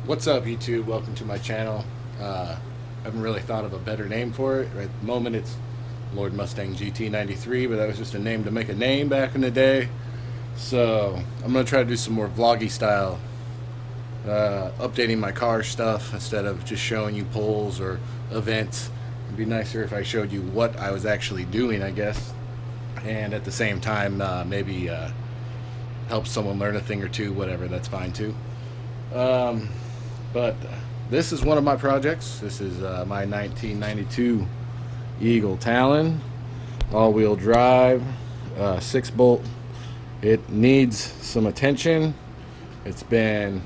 What's up, YouTube? Welcome to my channel. I haven't really thought of a better name for it. Right at the moment, it's Lord Mustang GT93, but that was just a name to make a name back in the day. So I'm going to try to do some more vloggy style, updating my car stuff instead of just showing you polls or events. It'd be nicer if I showed you what I was actually doing, I guess. And at the same time, maybe help someone learn a thing or two, whatever, that's fine too. But this is one of my projects. This is my 1992 Eagle Talon, all-wheel drive, 6-bolt. It needs some attention. It's been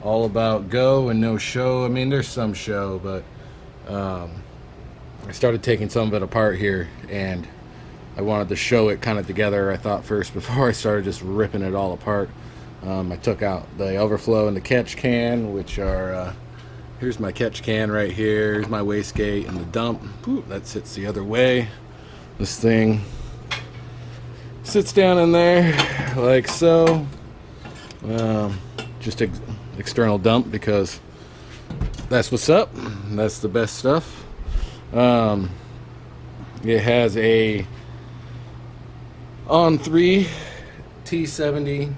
all about go and no show. I mean, there's some show, but I started taking some of it apart here, and I wanted to show it kind of together, I thought, first, before I started just ripping it all apart. I took out the overflow and the catch can, which are, here's my catch can right here, here's my wastegate and the dump. Ooh, that sits the other way. This thing sits down in there like so. Just external dump, because that's what's up. That's the best stuff. It has a on 3 T70.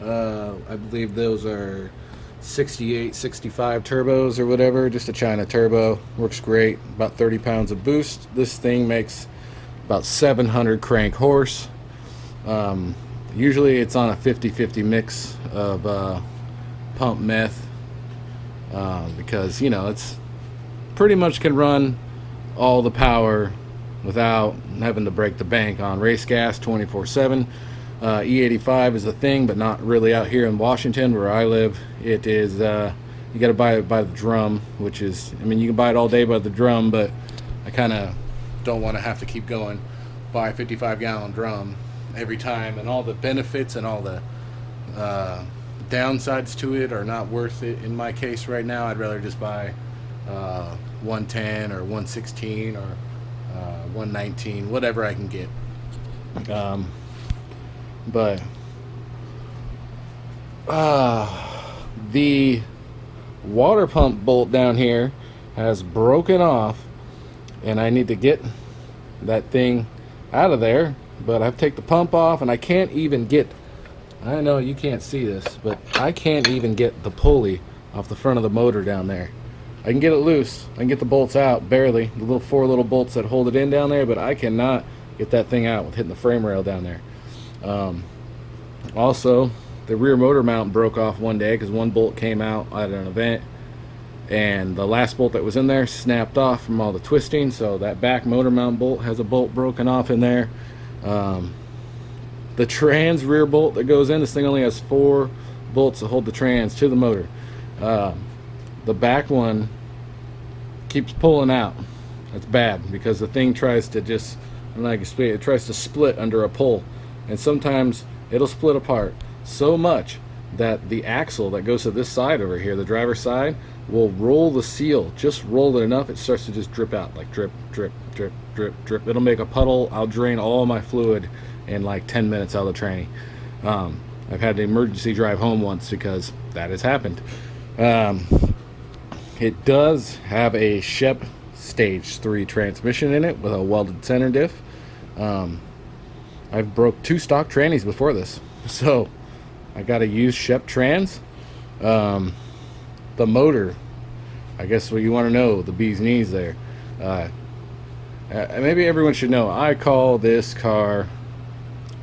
I believe those are 68, 65 turbos or whatever, just a China turbo. Works great, about 30 pounds of boost. This thing makes about 700 crank horse. Usually it's on a 50-50 mix of pump meth, because, you know, it's pretty much can run all the power without having to break the bank on race gas 24/7. E85 is a thing, but not really out here in Washington where I live. It is, you got to buy it by the drum, which is, I mean, you can buy it all day by the drum, but I kind of don't want to have to keep going buy a 55-gallon drum every time, and all the benefits and all the downsides to it are not worth it in my case right now. I'd rather just buy 110 or 116 or 119, whatever I can get. But the water pump bolt down here has broken off, and I need to get that thing out of there. But I've taken the pump off, and I can't even get, I know you can't see this, but I can't even get the pulley off the front of the motor down there. I can get it loose, I can get the bolts out, barely, the little 4 little bolts that hold it in down there, but I cannot get that thing out with hitting the frame rail down there. Also, the rear motor mount broke off one day because one bolt came out at an event, and the last bolt that was in there snapped off from all the twisting, so that back motor mount bolt has a bolt broken off in there. The trans rear bolt that goes in, this thing only has 4 bolts to hold the trans to the motor. The back one keeps pulling out. That's bad, because the thing tries to just, like it tries to split under a pull, and sometimes it'll split apart so much that the axle that goes to this side over here, the driver's side, will roll the seal, just roll it enough, it starts to just drip out, like drip, drip, drip, drip, drip. It'll make a puddle. I'll drain all my fluid in like 10 minutes out of the tranny. I've had to emergency drive home once because that has happened. It does have a Shep Stage 3 transmission in it with a welded center diff. I've broke 2 stock trannies before this, so I got to use Shep trans. The motor, I guess what you want to know, the bee's knees there. Maybe everyone should know, I call this car,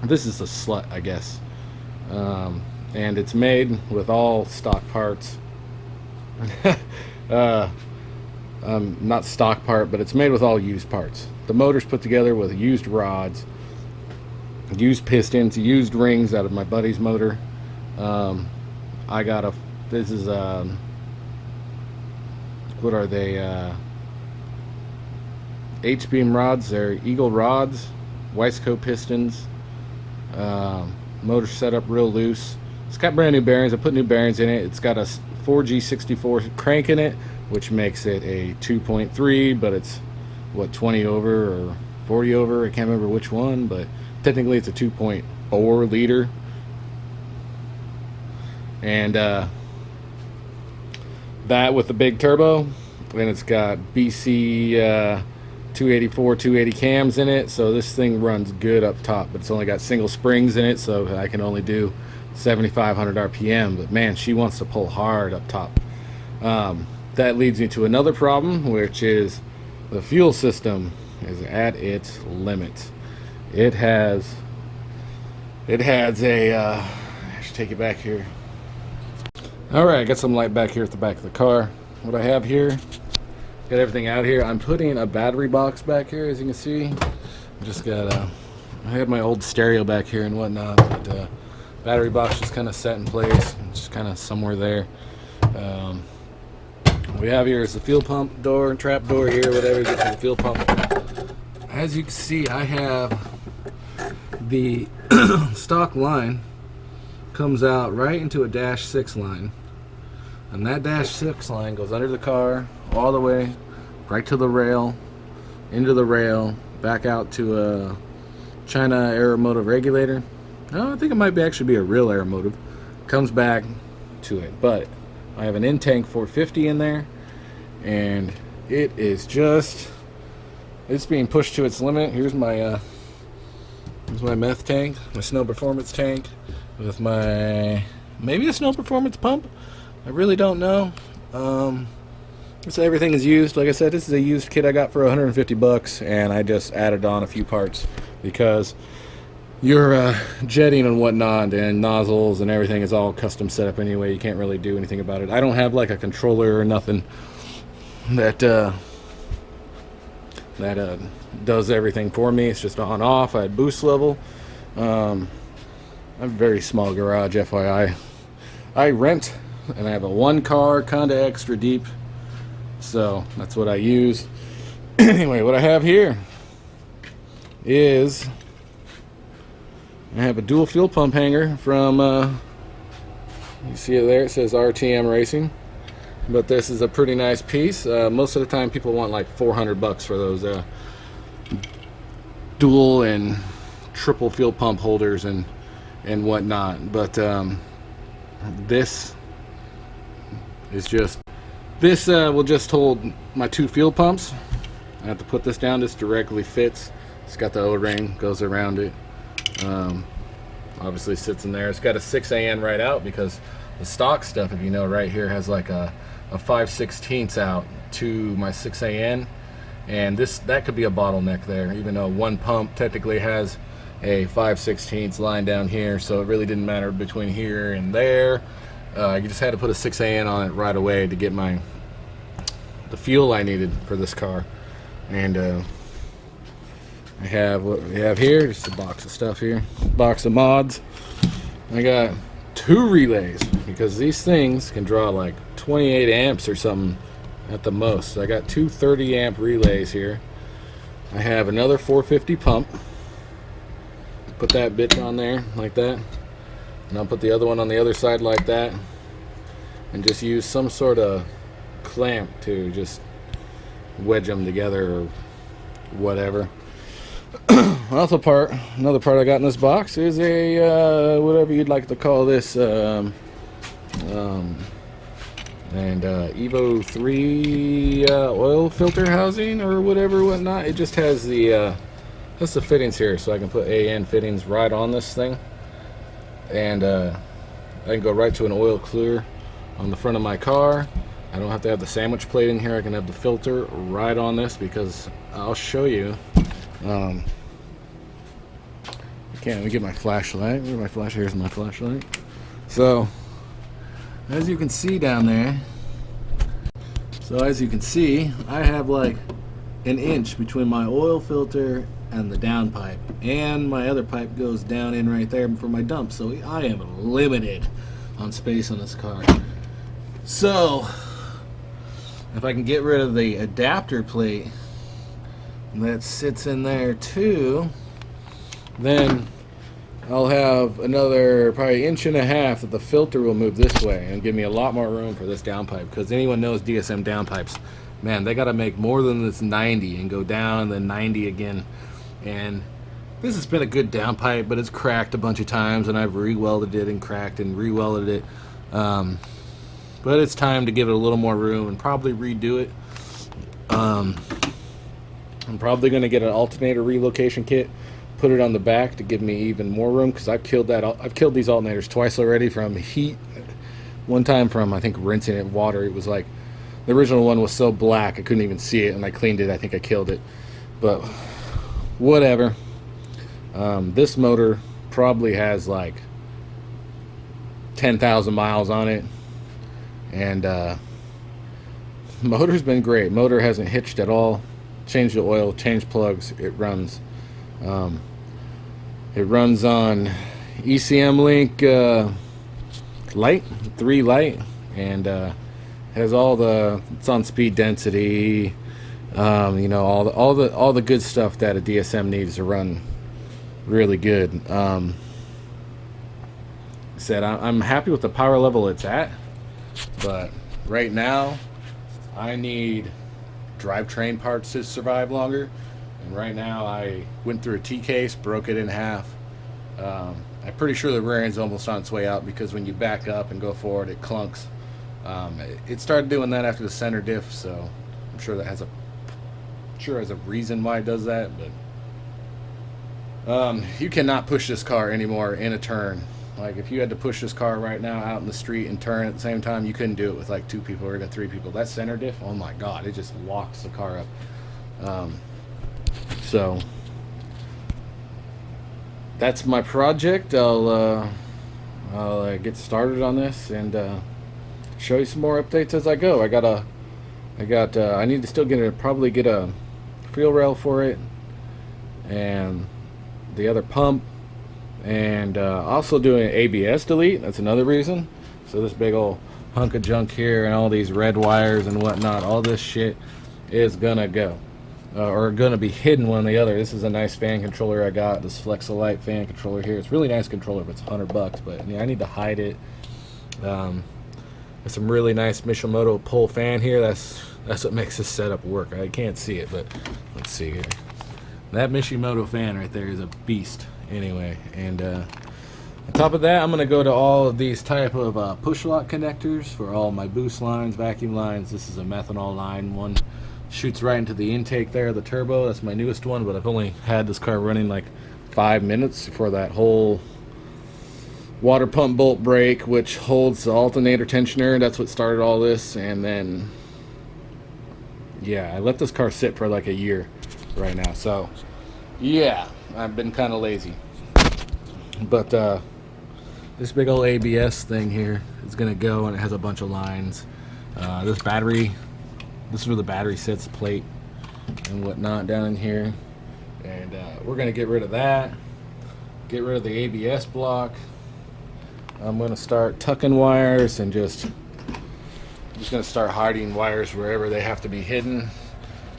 this is a slut, I guess. And it's made with all stock parts. Not stock part, but it's made with all used parts. The motor's put together with used rods, used pistons, used rings out of my buddy's motor. I got a, this is what are they, H-beam rods. They're Eagle rods, Wiseco pistons. Motor set up real loose. It's got brand new bearings. I put new bearings in it. It's got a 4G64 crank in it, which makes it a 2.3, but it's what, 20 over or 40 over, I can't remember which one, but technically it's a 2.4 liter. And That with the big turbo, and it's got BC 284, 280 cams in it, so this thing runs good up top. But it's only got single springs in it, so I can only do 7,500 RPM. But man, she wants to pull hard up top. That leads me to another problem, which is the fuel system is at its limit. It has a I should take it back here. Alright, I got some light back here at the back of the car. What I have here, got everything out here. I'm putting a battery box back here, as you can see. Just got I had my old stereo back here and whatnot, but battery box just kind of set in place, just kind of somewhere there. What we have here is the fuel pump door, trap door here, whatever, get to the fuel pump. As you can see, I have the stock line comes out right into a -6 line, and that -6 line goes under the car all the way right to the rail, into the rail, back out to a China aeromotive regulator. I think it might be actually be a real aeromotive. Comes back to it, but I have an in-tank 450 in there, and it is just, it's being pushed to its limit. Here's my meth tank, my snow performance tank, with my, maybe a snow performance pump. I really don't know. So everything is used. Like I said, this is a used kit I got for 150 bucks, and I just added on a few parts because your jetting and whatnot and nozzles and everything is all custom set up anyway. You can't really do anything about it. I don't have like a controller or nothing that does everything for me. It's just on off. I had boost level. I have a very small garage, FYI. I rent, and I have a one car, kinda extra deep, so that's what I use. Anyway, what I have here is I have a dual fuel pump hanger from you see it there, it says RTM Racing, but this is a pretty nice piece. Most of the time people want like 400 bucks for those dual and triple fuel pump holders and whatnot, but this is just, this will just hold my 2 fuel pumps. I have to put this down. This directly fits. It's got the O-ring, goes around it. Obviously sits in there. It's got a 6AN right out, because the stock stuff, if you know, right here has like a 5/16 out to my 6AN, and that could be a bottleneck there, even though one pump technically has a 5/16 line down here, so it really didn't matter between here and there. You just had to put a 6AN on it right away to get the fuel I needed for this car. And I have what we have here, just a box of stuff here, box of mods. I got 2 relays, because these things can draw like 28 amps or something at the most. So I got 2 30 amp relays here. I have another 450 pump. Put that bit on there like that, and I'll put the other one on the other side like that, and just use some sort of clamp to just wedge them together or whatever. Another part I got in this box is a whatever you'd like to call this, Evo 3 oil filter housing or whatever, whatnot. It just has the fittings here, so I can put AN fittings right on this thing, and I can go right to an oil clear on the front of my car. I don't have to have the sandwich plate in here. I can have the filter right on this, because I'll show you. Let me get my flashlight. Where's my flash? Here's my flashlight. So, as you can see down there, I have like an inch between my oil filter and the down pipe, and my other pipe goes down in right there for my dump, so I am limited on space on this car. So if I can get rid of the adapter plate that sits in there too, then I'll have another probably 1.5 inches that the filter will move this way and give me a lot more room for this downpipe, because anyone knows DSM downpipes, man, they got to make more than this 90 and go down and then 90 again. And this has been a good downpipe, but it's cracked a bunch of times, and I've re-welded it and cracked and re-welded it. but it's time to give it a little more room and probably redo it. I'm probably going to get an alternator relocation kit, put it on the back to give me even more room, because I've killed these alternators twice already from heat. One time from, I think, rinsing it in water. It was like, the original one was so black I couldn't even see it, and I cleaned it. I think I killed it, but whatever. This motor probably has like 10,000 miles on it, and motor's been great. Motor hasn't hitched at all. Changed the oil, changed plugs. It runs. It runs on ECM Link Light, 3 Light, and has all the. It's on speed density. You know, all the good stuff that a DSM needs to run really good. Said I'm happy with the power level it's at, but right now I need drivetrain parts to survive longer, and right now I went through a T-case, broke it in half. I'm pretty sure the rear end's almost on its way out, because when you back up and go forward it clunks. It started doing that after the center diff, so I'm sure that has a reason why it does that. But you cannot push this car anymore in a turn. Like, if you had to push this car right now out in the street and turn at the same time, you couldn't do it with like 2 people or even 3 people. That center diff, oh my god, it just locks the car up. So that's my project. I'll get started on this and show you some more updates as I go. I need to still probably get a fuel rail for it, and the other pump, and also doing ABS delete. That's another reason. So this big old hunk of junk here and all these red wires and whatnot, all this shit is gonna go, or gonna be hidden one or the other. This is a nice fan controller I got, this Flexolite fan controller here. It's a really nice controller, but it's $100. But yeah, I need to hide it. There's some really nice Mishimoto pole fan here. That's what makes this setup work. I can't see it, but let's see here. That Mishimoto fan right there is a beast. Anyway, and on top of that, I'm going to go to all of these type of push lock connectors for all my boost lines, vacuum lines. This is a methanol line one. Shoots right into the intake there, the turbo. That's my newest one, but I've only had this car running like 5 minutes for that whole water pump bolt brake, which holds the alternator tensioner. That's what started all this. And then, yeah, I let this car sit for like a year right now. So, yeah, I've been kind of lazy. But this big old ABS thing here is going to go, and it has a bunch of lines. This is where the battery sits, plate and whatnot down in here. And we're going to get rid of that. Get rid of the ABS block. I'm going to start tucking wires and just going to start hiding wires wherever they have to be hidden.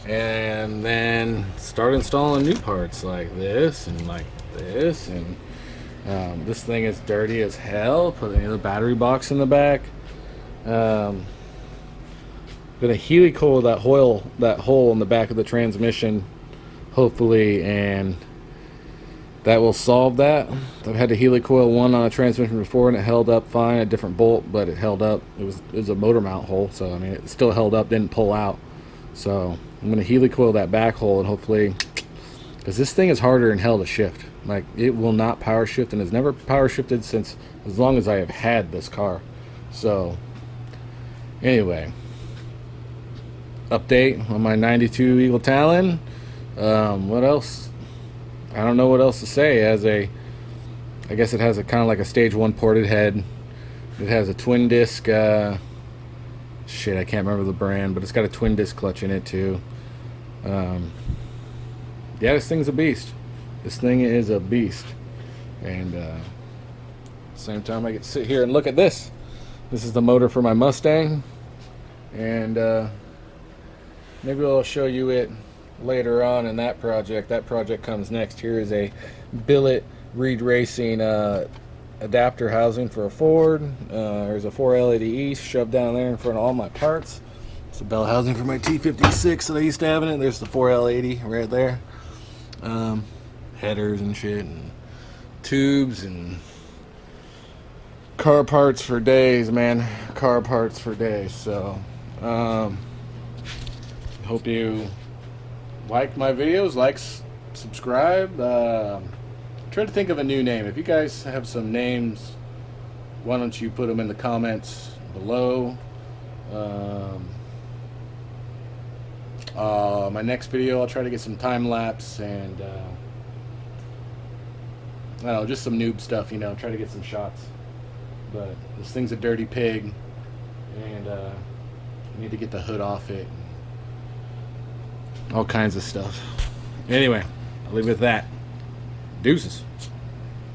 And then start installing new parts like this and like this. And this thing is dirty as hell. Put another battery box in the back. Gonna helicoil that hole in the back of the transmission, hopefully, and that will solve that. I've had to helicoil one on a transmission before, and it held up fine. A different bolt, but it held up. It was a motor mount hole, so I mean it still held up, didn't pull out. So I'm gonna helicoil that back hole, and hopefully, because this thing is harder than hell to shift. Like, it will not power shift, and has never power shifted since as long as I have had this car. So anyway, update on my 92 Eagle Talon. What else? I don't know what else to say. I guess it has a kind of like a stage 1 ported head. It has a twin disc, shit, I can't remember the brand, but it's got a twin disc clutch in it too. Yeah, this thing's a beast. This thing is a beast. And at the same time, I get to sit here and look at this. This is the motor for my Mustang, and maybe I'll show you it later on in that project. That project comes next. Here is a billet Reed Racing adapter housing for a Ford. There's a 4LED shoved down there in front of all my parts. It's a bell housing for my T56 that I used to have in it. There's the 4L80 right there. Headers and shit, and tubes, and car parts for days, man. Car parts for days. So hope you like my videos, subscribe. Try to think of a new name. If you guys have some names, why don't you put them in the comments below. My next video, I'll try to get some time lapse and I don't know, just some noob stuff, you know, try to get some shots. But this thing's a dirty pig, and I need to get the hood off it. All kinds of stuff. Anyway, I'll leave it at that. Deuces.